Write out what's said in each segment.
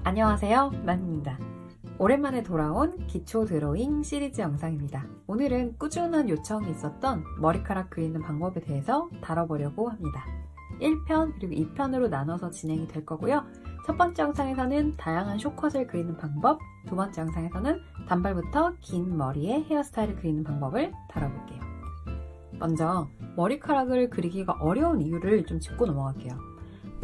안녕하세요, 난입니다. 오랜만에 돌아온 기초 드로잉 시리즈 영상입니다. 오늘은 꾸준한 요청이 있었던 머리카락 그리는 방법에 대해서 다뤄보려고 합니다. 1편 그리고 2편으로 나눠서 진행이 될 거고요. 첫 번째 영상에서는 다양한 숏컷을 그리는 방법, 두 번째 영상에서는 단발부터 긴 머리의 헤어스타일을 그리는 방법을 다뤄볼게요. 먼저 머리카락을 그리기가 어려운 이유를 좀 짚고 넘어갈게요.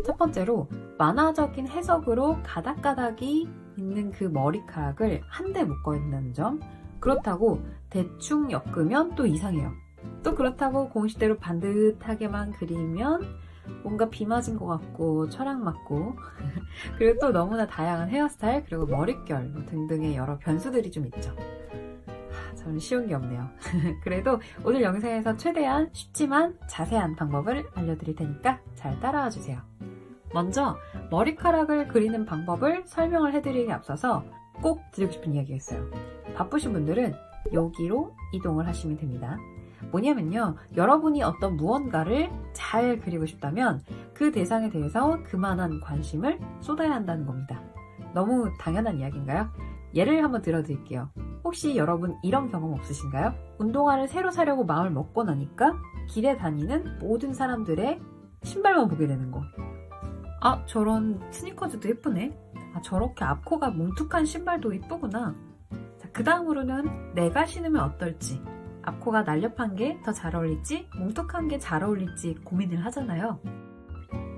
첫 번째로 만화적인 해석으로 가닥가닥이 있는 그 머리카락을 한데 묶어 있는 점. 그렇다고 대충 엮으면 또 이상해요. 또 그렇다고 공식대로 반듯하게만 그리면 뭔가 비 맞은 것 같고 철학 맞고 그리고 또 너무나 다양한 헤어스타일 그리고 머릿결 등등의 여러 변수들이 좀 있죠. 참 쉬운 게 없네요. 그래도 오늘 영상에서 최대한 쉽지만 자세한 방법을 알려드릴 테니까 잘 따라와 주세요. 먼저 머리카락을 그리는 방법을 설명을 해드리기 앞서서 꼭 드리고 싶은 이야기가 있어요. 바쁘신 분들은 여기로 이동을 하시면 됩니다. 뭐냐면요, 여러분이 어떤 무언가를 잘 그리고 싶다면 그 대상에 대해서 그만한 관심을 쏟아야 한다는 겁니다. 너무 당연한 이야기인가요? 예를 한번 들어드릴게요. 혹시 여러분 이런 경험 없으신가요? 운동화를 새로 사려고 마음을 먹고 나니까 길에 다니는 모든 사람들의 신발만 보게 되는 거. 아, 저런 스니커즈도 예쁘네. 아, 저렇게 앞코가 뭉툭한 신발도 예쁘구나. 자, 그 다음으로는 내가 신으면 어떨지, 앞코가 날렵한 게 더 잘 어울릴지 뭉툭한 게 잘 어울릴지 고민을 하잖아요.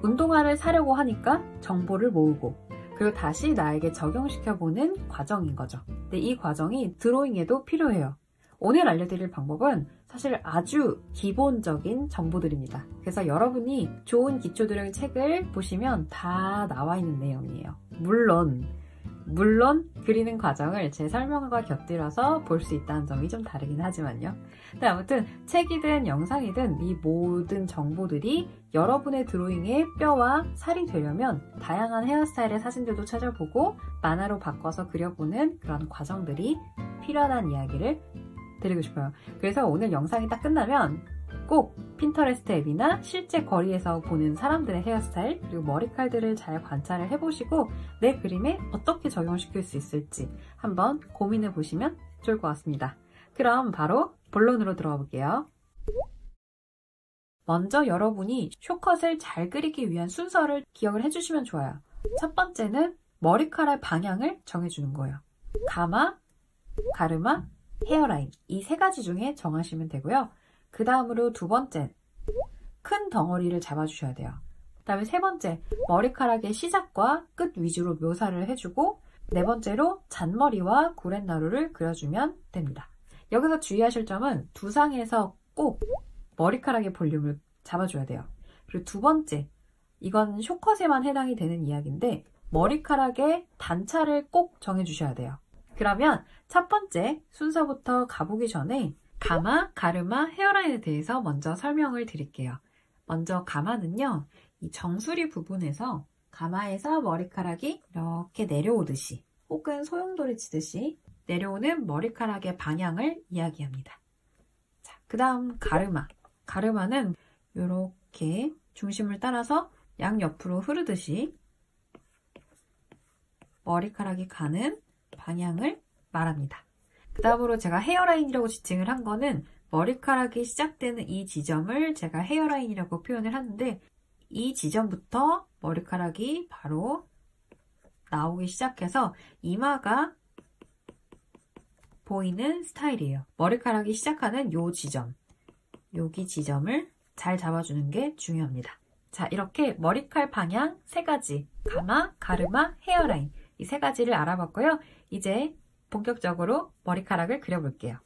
운동화를 사려고 하니까 정보를 모으고 그리고 다시 나에게 적용시켜보는 과정인 거죠. 근데 이 과정이 드로잉에도 필요해요. 오늘 알려드릴 방법은 사실 아주 기본적인 정보들입니다. 그래서 여러분이 좋은 기초 드로잉 책을 보시면 다 나와 있는 내용이에요. 물론 그리는 과정을 제 설명과 곁들여서 볼 수 있다는 점이 좀 다르긴 하지만요. 근데 아무튼 책이든 영상이든 이 모든 정보들이 여러분의 드로잉의 뼈와 살이 되려면 다양한 헤어스타일의 사진들도 찾아보고 만화로 바꿔서 그려보는 그런 과정들이 필요하다는 이야기를 드리고 싶어요. 그래서 오늘 영상이 딱 끝나면 꼭 핀터레스트 앱이나 실제 거리에서 보는 사람들의 헤어스타일 그리고 머리칼들을 잘 관찰을 해보시고 내 그림에 어떻게 적용시킬 수 있을지 한번 고민해 보시면 좋을 것 같습니다. 그럼 바로 본론으로 들어가 볼게요. 먼저 여러분이 숏컷을 잘 그리기 위한 순서를 기억을 해주시면 좋아요. 첫 번째는 머리카락 방향을 정해주는 거예요. 가마, 가르마, 헤어라인 이 세 가지 중에 정하시면 되고요. 그 다음으로 두 번째, 큰 덩어리를 잡아주셔야 돼요. 그 다음에 세 번째, 머리카락의 시작과 끝 위주로 묘사를 해주고 네 번째로 잔머리와 구렛나루를 그려주면 됩니다. 여기서 주의하실 점은 두상에서 꼭 머리카락의 볼륨을 잡아줘야 돼요. 그리고 두 번째, 이건 숏컷에만 해당이 되는 이야기인데 머리카락의 단차를 꼭 정해주셔야 돼요. 그러면 첫 번째 순서부터 가보기 전에 가마, 가르마, 헤어라인에 대해서 먼저 설명을 드릴게요. 먼저 가마는요, 이 정수리 부분에서 가마에서 머리카락이 이렇게 내려오듯이 혹은 소용돌이 치듯이 내려오는 머리카락의 방향을 이야기합니다. 자, 그 다음 가르마. 가르마는 이렇게 중심을 따라서 양옆으로 흐르듯이 머리카락이 가는 방향을 말합니다. 그 다음으로 제가 헤어라인이라고 지칭을 한 거는 머리카락이 시작되는 이 지점을 제가 헤어라인이라고 표현을 하는데 이 지점부터 머리카락이 바로 나오기 시작해서 이마가 보이는 스타일이에요. 머리카락이 시작하는 요 지점, 여기 지점을 잘 잡아주는 게 중요합니다. 자, 이렇게 머리칼 방향 세 가지, 가마, 가르마, 헤어라인 이 세 가지를 알아봤고요. 이제 본격적으로 머리카락을 그려볼게요.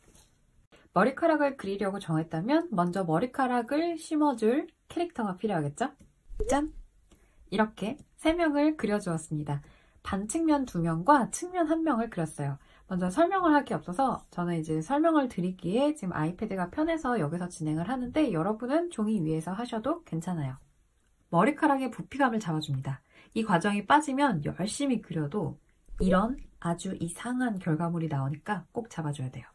머리카락을 그리려고 정했다면 먼저 머리카락을 심어줄 캐릭터가 필요하겠죠? 짠! 이렇게 3명을 그려주었습니다. 반측면 2명과 측면 1명을 그렸어요. 먼저 설명을 할 게 없어서 저는 이제 설명을 드리기에 지금 아이패드가 편해서 여기서 진행을 하는데 여러분은 종이 위에서 하셔도 괜찮아요. 머리카락의 부피감을 잡아줍니다. 이 과정이 빠지면 열심히 그려도 이런 아주 이상한 결과물이 나오니까 꼭 잡아줘야 돼요.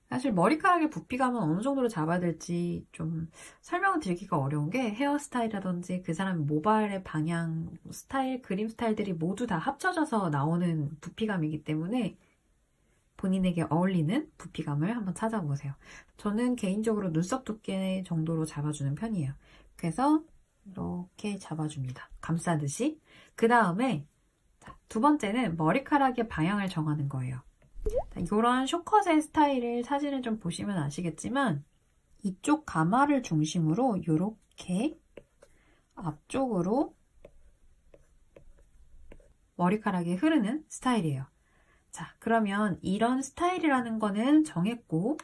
사실 머리카락의 부피감은 어느 정도로 잡아야 될지 좀 설명을 드리기가 어려운 게 헤어스타일이라든지 그 사람의 모발의 방향, 스타일, 그림 스타일들이 모두 다 합쳐져서 나오는 부피감이기 때문에 본인에게 어울리는 부피감을 한번 찾아보세요. 저는 개인적으로 눈썹 두께 정도로 잡아주는 편이에요. 그래서 이렇게 잡아줍니다. 감싸듯이. 그 다음에 두 번째는 머리카락의 방향을 정하는 거예요. 이런 쇼컷의 스타일을 사진을 좀 보시면 아시겠지만 이쪽 가마를 중심으로 이렇게 앞쪽으로 머리카락이 흐르는 스타일이에요. 자, 그러면 이런 스타일이라는 거는 정했고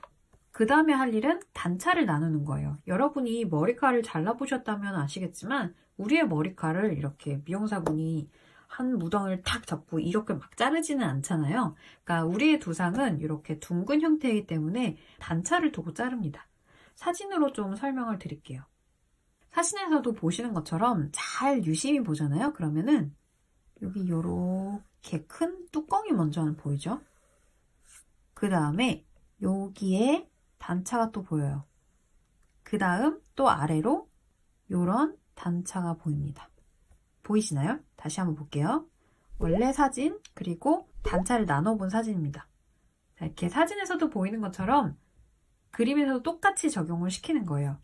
그 다음에 할 일은 단차를 나누는 거예요. 여러분이 머리카락을 잘라보셨다면 아시겠지만 우리의 머리카락을 이렇게 미용사분이 한 무덩이를 탁 잡고 이렇게 막 자르지는 않잖아요. 그러니까 우리의 두상은 이렇게 둥근 형태이기 때문에 단차를 두고 자릅니다. 사진으로 좀 설명을 드릴게요. 사진에서도 보시는 것처럼 잘 유심히 보잖아요. 그러면은 여기 이렇게 큰 뚜껑이 먼저 보이죠? 그 다음에 여기에 단차가 또 보여요. 그 다음 또 아래로 이런 단차가 보입니다. 보이시나요? 다시 한번 볼게요. 원래 사진 그리고 단차를 나눠본 사진입니다. 자, 이렇게 사진에서도 보이는 것처럼 그림에서도 똑같이 적용을 시키는 거예요.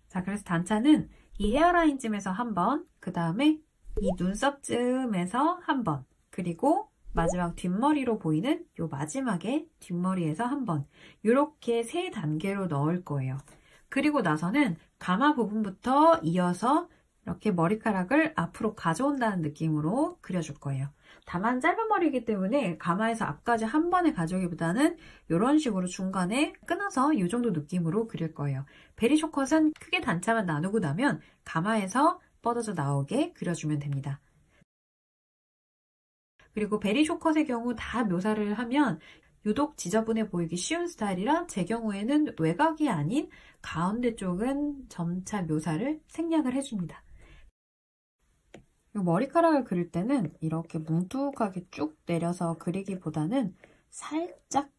자, 그래서 단차는 이 헤어라인쯤에서 한 번, 그 다음에 이 눈썹쯤에서 한 번, 그리고 마지막 뒷머리로 보이는 요 마지막에 뒷머리에서 한 번, 이렇게 3단계로 넣을 거예요. 그리고 나서는 가마 부분부터 이어서 이렇게 머리카락을 앞으로 가져온다는 느낌으로 그려줄 거예요. 다만 짧은 머리이기 때문에 가마에서 앞까지 한 번에 가져오기보다는 이런 식으로 중간에 끊어서 이 정도 느낌으로 그릴 거예요. 베리쇼컷은 크게 단차만 나누고 나면 가마에서 뻗어져 나오게 그려주면 됩니다. 그리고 베리쇼컷의 경우 다 묘사를 하면 유독 지저분해 보이기 쉬운 스타일이라 제 경우에는 외곽이 아닌 가운데 쪽은 점차 묘사를 생략을 해줍니다. 머리카락을 그릴 때는 이렇게 뭉툭하게 쭉 내려서 그리기보다는 살짝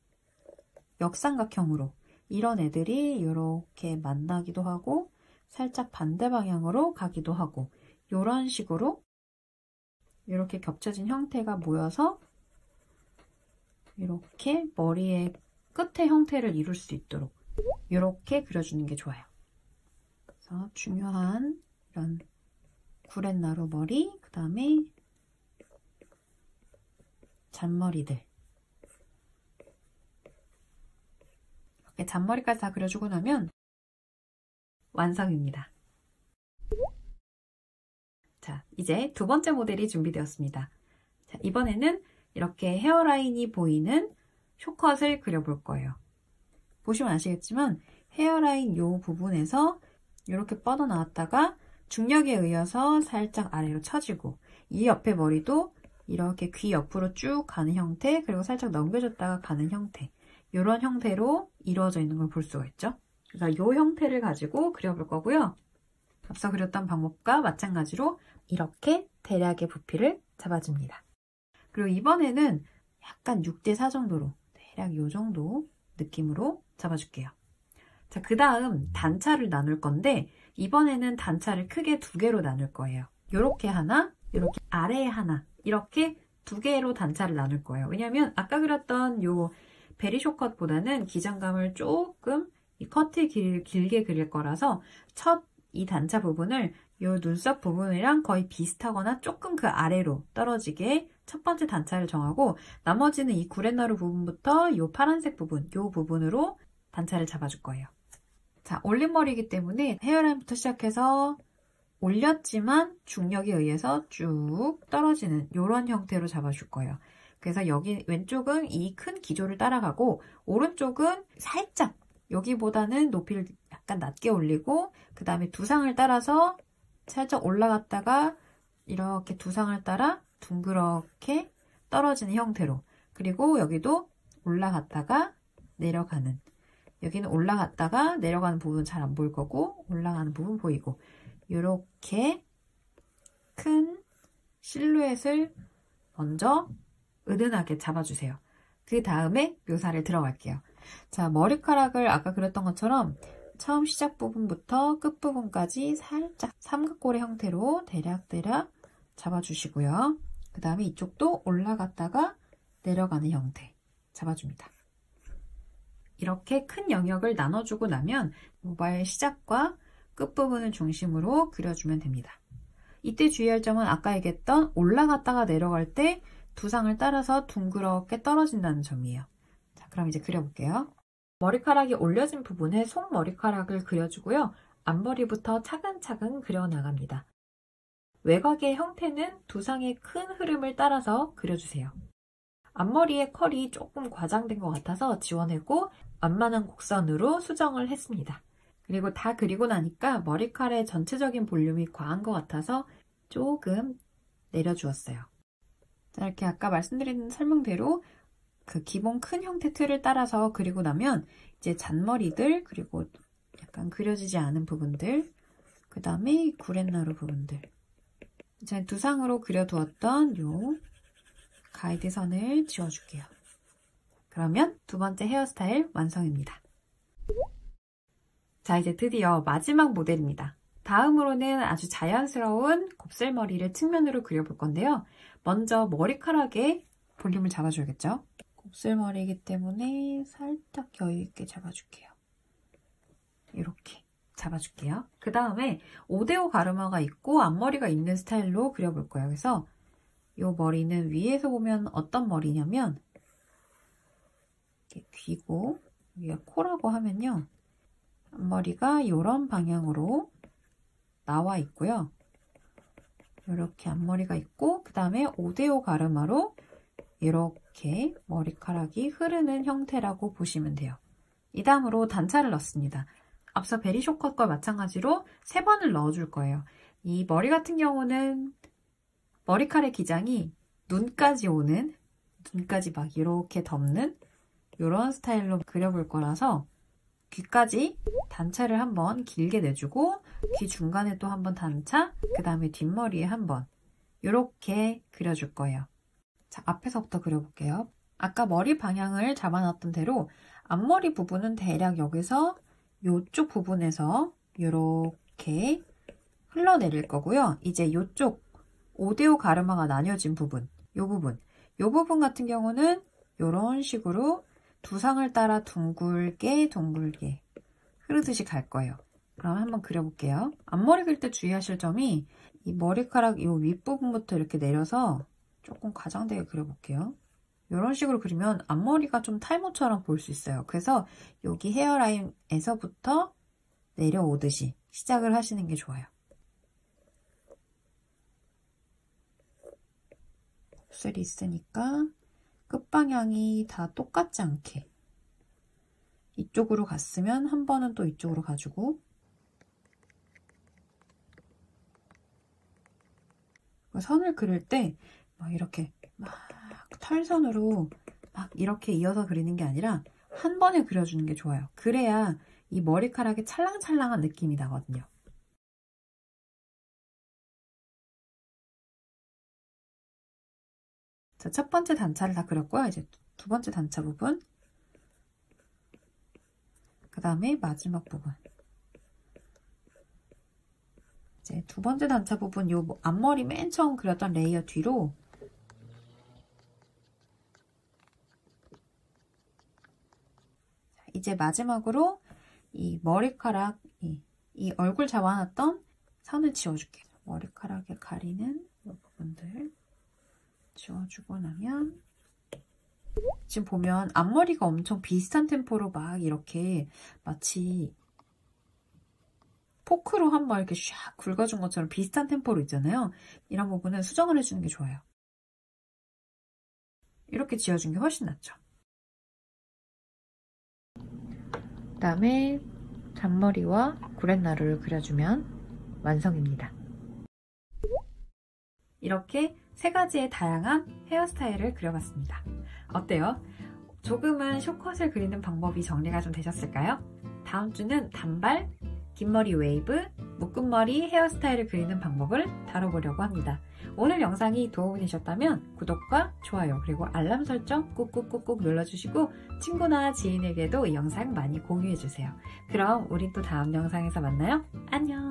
역삼각형으로 이런 애들이 이렇게 만나기도 하고 살짝 반대 방향으로 가기도 하고 이런 식으로 이렇게 겹쳐진 형태가 모여서 이렇게 머리의 끝의 형태를 이룰 수 있도록 이렇게 그려주는 게 좋아요. 그래서 중요한 이런 구렛나루 머리, 그 다음에 잔머리들 이렇게 잔머리까지 다 그려주고 나면 완성입니다. 자, 이제 두 번째 모델이 준비되었습니다. 자, 이번에는 이렇게 헤어라인이 보이는 쇼컷을 그려볼 거예요. 보시면 아시겠지만 헤어라인 요 부분에서 이렇게 뻗어나왔다가 중력에 의해서 살짝 아래로 처지고 이 옆에 머리도 이렇게 귀 옆으로 쭉 가는 형태, 그리고 살짝 넘겨줬다가 가는 형태, 이런 형태로 이루어져 있는 걸 볼 수가 있죠. 그래서 이 형태를 가지고 그려볼 거고요. 앞서 그렸던 방법과 마찬가지로 이렇게 대략의 부피를 잡아줍니다. 그리고 이번에는 약간 6대4 정도로 대략 이 정도 느낌으로 잡아줄게요. 자, 그 다음 단차를 나눌 건데 이번에는 단차를 크게 2개로 나눌 거예요. 이렇게 하나, 이렇게 아래에 하나, 이렇게 2개로 단차를 나눌 거예요. 왜냐면 아까 그렸던 요 베리쇼컷보다는 기장감을 조금 이 커트 길게 그릴 거라서 첫 이 단차 부분을 요 눈썹 부분이랑 거의 비슷하거나 조금 그 아래로 떨어지게 첫 번째 단차를 정하고 나머지는 이 구렛나루 부분부터 요 파란색 부분, 요 부분으로 단차를 잡아줄 거예요. 자, 올림머리이기 때문에 헤어라인부터 시작해서 올렸지만 중력에 의해서 쭉 떨어지는 이런 형태로 잡아줄 거예요. 그래서 여기 왼쪽은 이 큰 기조를 따라가고 오른쪽은 살짝 여기보다는 높이를 약간 낮게 올리고 그 다음에 두상을 따라서 살짝 올라갔다가 이렇게 두상을 따라 둥그렇게 떨어지는 형태로, 그리고 여기도 올라갔다가 내려가는, 여기는 올라갔다가 내려가는 부분 잘 안 보일 거고 올라가는 부분 보이고, 이렇게 큰 실루엣을 먼저 은은하게 잡아주세요. 그 다음에 묘사를 들어갈게요. 자, 머리카락을 아까 그렸던 것처럼 처음 시작 부분부터 끝 부분까지 살짝 삼각고리 형태로 대략대략 잡아주시고요. 그 다음에 이쪽도 올라갔다가 내려가는 형태 잡아줍니다. 이렇게 큰 영역을 나눠주고 나면 모발 시작과 끝부분을 중심으로 그려주면 됩니다. 이때 주의할 점은 아까 얘기했던 올라갔다가 내려갈 때 두상을 따라서 둥그렇게 떨어진다는 점이에요. 자, 그럼 이제 그려볼게요. 머리카락이 올려진 부분에 속머리카락을 그려주고요. 앞머리부터 차근차근 그려나갑니다. 외곽의 형태는 두상의 큰 흐름을 따라서 그려주세요. 앞머리의 컬이 조금 과장된 것 같아서 지워내고 완만한 곡선으로 수정을 했습니다. 그리고 다 그리고 나니까 머리카락의 전체적인 볼륨이 과한 것 같아서 조금 내려주었어요. 자, 이렇게 아까 말씀드린 설명대로 그 기본 큰 형태 틀을 따라서 그리고 나면 이제 잔머리들, 그리고 약간 그려지지 않은 부분들, 그 다음에 구렛나루 부분들, 제가 두상으로 그려두었던 요 가이드선을 지워줄게요. 그러면 두 번째 헤어스타일 완성입니다. 자, 이제 드디어 마지막 모델입니다. 다음으로는 아주 자연스러운 곱슬머리를 측면으로 그려볼 건데요. 먼저 머리카락에 볼륨을 잡아줘야겠죠? 곱슬머리이기 때문에 살짝 여유있게 잡아줄게요. 이렇게 잡아줄게요. 그 다음에 5대5 가르마가 있고 앞머리가 있는 스타일로 그려볼 거예요. 그래서 이 머리는 위에서 보면 어떤 머리냐면 이렇게 귀고 위에 코라고 하면요. 앞머리가 이런 방향으로 나와 있고요. 이렇게 앞머리가 있고 그 다음에 5대5 가르마로 이렇게 머리카락이 흐르는 형태라고 보시면 돼요. 이 다음으로 단차를 넣습니다. 앞서 베리쇼컷과 마찬가지로 3번을 넣어줄 거예요. 이 머리 같은 경우는 머리카락 기장이 눈까지 오는, 눈까지 막 이렇게 덮는 이런 스타일로 그려볼 거라서 귀까지 단차를 한번 길게 내주고 귀 중간에 또 한번 단차, 그 다음에 뒷머리에 한번 이렇게 그려줄 거예요. 자, 앞에서부터 그려볼게요. 아까 머리 방향을 잡아놨던 대로 앞머리 부분은 대략 여기서 이쪽 부분에서 이렇게 흘러내릴 거고요. 이제 이쪽 5대5 가르마가 나뉘어진 부분, 이 부분 같은 경우는 이런 식으로 두상을 따라 둥글게 흐르듯이 갈 거예요. 그럼 한번 그려볼게요. 앞머리 그릴 때 주의하실 점이 이 머리카락 이 윗부분부터 이렇게 내려서 조금 과장되게 그려볼게요. 이런 식으로 그리면 앞머리가 좀 탈모처럼 보일 수 있어요. 그래서 여기 헤어라인에서부터 내려오듯이 시작을 하시는 게 좋아요. 곱슬이 있으니까 끝방향이 다 똑같지 않게 이쪽으로 갔으면 한 번은 또 이쪽으로 가주고 선을 그릴 때 막 이렇게 막 털선으로 막 이렇게 이어서 그리는 게 아니라 한 번에 그려주는 게 좋아요. 그래야 이 머리카락에 찰랑찰랑한 느낌이 나거든요. 자, 첫 번째 단차를 다 그렸고요. 이제 두 번째 단차 부분, 그 다음에 마지막 부분. 이제 두 번째 단차 부분, 요 앞머리 맨 처음 그렸던 레이어 뒤로 이제 마지막으로 이 머리카락, 이 얼굴 잡아놨던 선을 지워줄게요. 머리카락에 가리는 이 부분들 지워주고 나면 지금 보면 앞머리가 엄청 비슷한 템포로 막 이렇게 마치 포크로 한번 이렇게 샥 굵어준 것처럼 비슷한 템포로 있잖아요. 이런 부분은 수정을 해주는 게 좋아요. 이렇게 지워준 게 훨씬 낫죠. 그 다음에 잔머리와 구렛나루를 그려주면 완성입니다. 이렇게 세 가지의 다양한 헤어스타일을 그려봤습니다. 어때요? 조금은 숏컷을 그리는 방법이 정리가 좀 되셨을까요? 다음 주는 단발, 긴 머리 웨이브, 묶음머리 헤어스타일을 그리는 방법을 다뤄보려고 합니다. 오늘 영상이 도움이 되셨다면 구독과 좋아요 그리고 알람 설정 꾹꾹꾹꾹 눌러주시고 친구나 지인에게도 이 영상 많이 공유해주세요. 그럼 우린 또 다음 영상에서 만나요. 안녕.